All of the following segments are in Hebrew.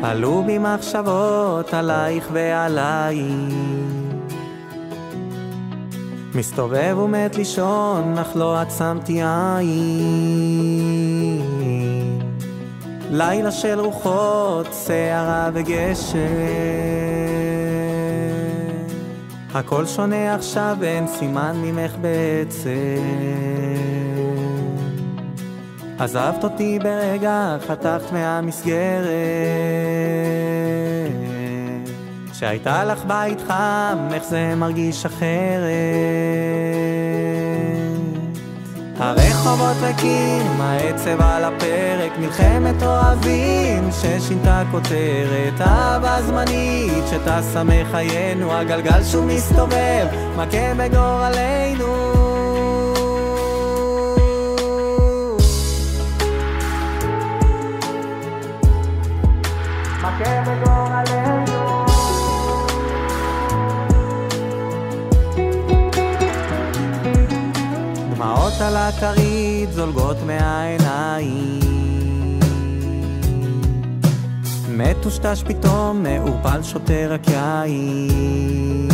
עלו בי מחשבות עלייך ועליי, מסתובב ומת לישון אך לא עצמתי עין. לילה של רוחות, שערה וגשם, הכל שונה עכשיו, אין סימן ממך בעצם. עזבת אותי ברגע, חתכת מהמסגרת, שהייתה לך בית חם, איך זה מרגיש אחרת. הרחובות ריקים, העצב על הפרק, מלחמת אוהבים ששינתה כותרת. אהבה זמנית שטסה מחיינו, הגלגל שוב מסתובב, מכה בגורלנו. מכה בגורלנו. דמעות על הכרית זולגות מהעיניים, מטושטש פתאום, מעורפל שותה רק יין.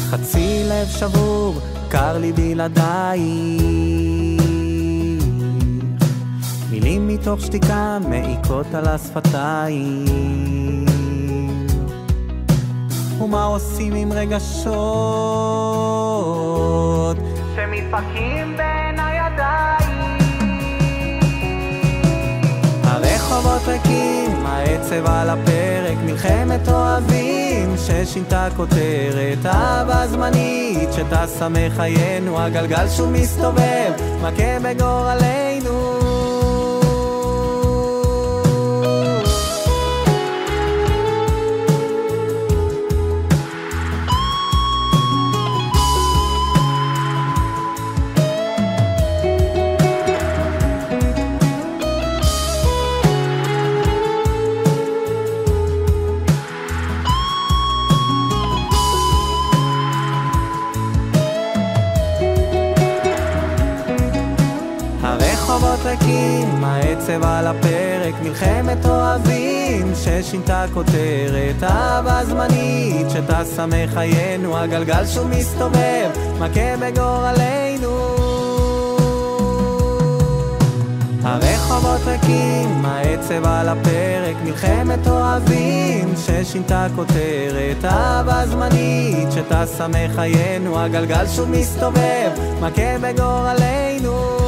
חצי לב שבור, קר לי בלעדייך, מילים מתוך שתיקה מעיקות על השפתיים. ומה עושים עם רגשות שמתפקים בין הידיים? הרחובות ריקים, העצב על הפרק, מלחמת אוהבים ששינתה כותרת. אהבה זמנית שטסה מחיינו, הגלגל שוב מסתובב, מכה בגורלנו. הרחובות ריקים, העצב על הפרק, מלחמת אוהבים ששינתה כותרת. אהבה זמנית שטסה מחיינו, הגלגל שוב מסתובב, מכה בגורלנו. הרחובות ריקים, העצב על הפרק, מלחמת אוהבים ששינתה כותרת. אהבה זמנית שטסה מחיינו, הגלגל שוב מסתובב, מכה בגורלנו.